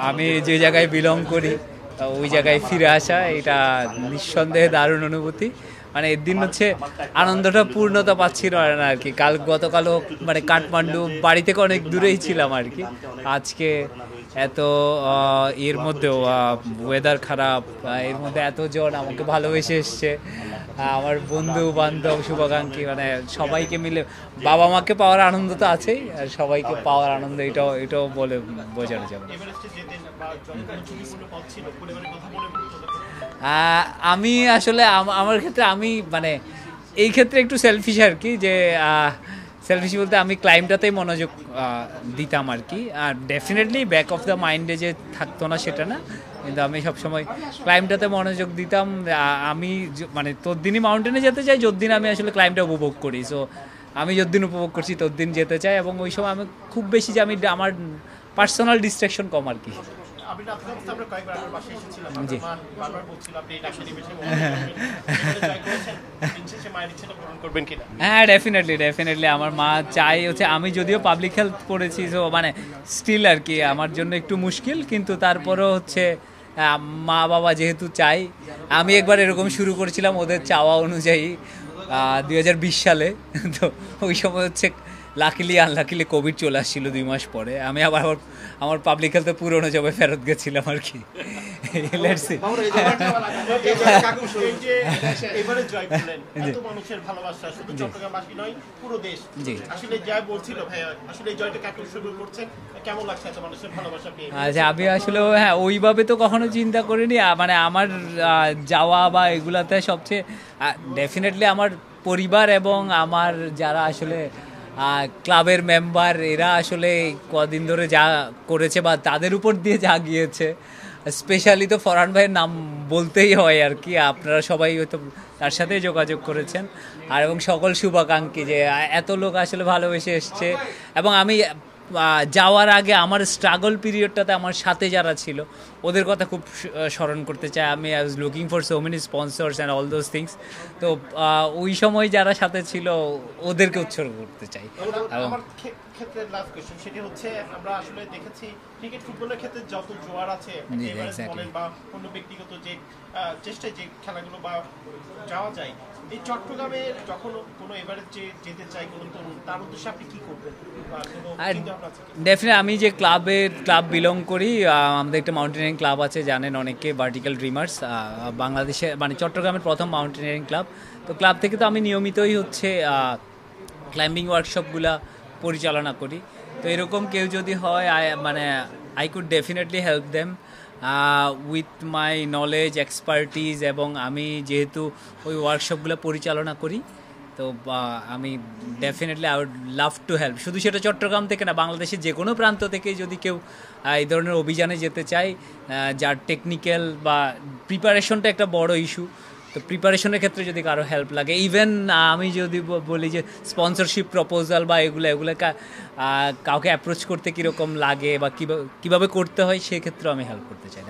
আমি যে জায়গায় বিলং করি ওই জায়গায় ফিরে আসা এটা নিঃসন্দেহে দারুণ অনুভূতি। মানে এর দিন হচ্ছে আনন্দটা পূর্ণতা পাচ্ছিল না আর কি। গতকালও মানে কাঠমান্ডু বাড়ি থেকে অনেক দূরেই ছিলাম আর কি। আজকে এত এর মধ্যেও ওয়েদার খারাপ, এর মধ্যে এতজন আমাকে ভালোবেসে এসছে, আমার বন্ধু বান্ধব শুভাকাঙ্ক্ষী, মানে সবাইকে মিলে বাবা মাকে পাওয়ার আনন্দ তো আছেই, আর সবাইকে পাওয়ার আনন্দ এটাও বলে বোঝানো যাবে না। আমি আসলে আমার ক্ষেত্রে আমি মানে এই ক্ষেত্রে একটু সেলফিশ আর কি, যে সেলফিশ বলতে আমি ক্লাইমটাতেই মনোযোগ দিতাম আর কি। আর ডেফিনেটলি ব্যাক অফ দ্য মাইন্ডে যে থাকতো না সেটা না, কিন্তু আমি সবসময় ক্লাইমটাতে মনোযোগ দিতাম। আমি মানে ততদিনই মাউন্টেনে যেতে চাই যতদিন আমি আসলে ক্লাইমটা উপভোগ করি। সো আমি যতদিন উপভোগ করছি ততদিন যেতে চাই, এবং ওই সময় আমি খুব বেশি যে আমি আমার পার্সোনাল ডিস্ট্রাকশন কম আর কি। হ্যাঁ, ডেফিনেটলি আমার মা চাই হচ্ছে, আমি যদিও পাবলিক হেলথ পড়েছি, তো মানে স্টিল আর কি আমার জন্য একটু মুশকিল, কিন্তু তারপরও হচ্ছে মা বাবা যেহেতু চাই। আমি একবার এরকম শুরু করেছিলাম ওদের চাওয়া অনুযায়ী 2020 সালে। তো ওই সময় হচ্ছে লাকিলি আনলাকিলি কোভিড চলে আসছিল 2 মাস পরে। আমি আবার আমার পাবলিক হেলথে পুরোনো জবে ফেরত গেছিলাম আর কি। আচ্ছা, আমি আসলে হ্যাঁ ওইভাবে তো কখনো চিন্তা করিনি। মানে আমার যাওয়া বা এগুলাতে সবচেয়ে ডেফিনেটলি আমার পরিবার এবং আমার যারা আসলে ক্লাবের মেম্বার, এরা আসলে কদিন ধরে যা করেছে বা তাদের উপর দিয়ে যা গিয়েছে, স্পেশালি তো ফরহান ভাইয়ের নাম বলতেই হয় আর কি। আপনারা সবাই হয়তো তার সাথেই যোগাযোগ করেছেন, আর এবং সকল শুভাকাঙ্ক্ষী যে এত লোক আসলে ভালোবেসে এসছে। এবং আমি যাওয়ার আগে আমার স্ট্রাগল পিরিয়ডটাতে আমার সাথে যারা ছিল ওদের কথা খুব স্মরণ করতে চাই। আমি I was looking for so many sponsors and all those things. তো ওই সময় যারা সাথে ছিল ওদেরকে উৎসর্গ করতে চাই। আমার ক্ষেত্রে লাস্ট কোশ্চেন, সেটা হচ্ছে আমরা আসলে দেখেছি ক্রিকেট ফুটবলের ক্ষেত্রে যত জোয়ার আছে বা অন্য ব্যক্তিগত যে চেষ্টায় যে খেলাগুলো বা যাওয়া যায়, এই চট্টগ্রামে যখন কোনো এভারেজে যেতে চাই কোনো তরুণ, তার উদ্দেশ্যে আপনি কি করবেন? ডেফিনেটলি আমি যে ক্লাব বিলং করি, আমাদের একটা মাউন্টেনিয়ারিং ক্লাব আছে, জানেন অনেকে, ভার্টিক্যাল ড্রিমার্স, বাংলাদেশে মানে চট্টগ্রামের প্রথম মাউন্টেনিয়ারিং ক্লাব। তো ক্লাব থেকে তো আমি নিয়মিতই হচ্ছে ক্লাইম্বিং ওয়ার্কশপগুলা পরিচালনা করি। তো এরকম কেউ যদি হয় মানে I could definitely help them with my knowledge, expertise. এবং আমি যেহেতু ওই ওয়ার্কশপগুলো পরিচালনা করি, তো আমি definitely I would love to help. শুধু সেটা চট্টগ্রাম থেকে না, বাংলাদেশের যে কোনো প্রান্ত থেকে যদি কেউ এই ধরনের অভিযানে যেতে চায়, যার টেকনিক্যাল বা প্রিপারেশনটা একটা বড় ইস্যু, তো প্রিপারেশনের ক্ষেত্রে যদি কারো হেল্প লাগে, ইভেন আমি যদি বলি যে স্পন্সরশিপ প্রপোজাল বা এগুলো কাউকে অ্যাপ্রোচ করতে কীরকম লাগে বা কীভাবে করতে হয়, সেক্ষেত্রেও আমি হেল্প করতে চাই।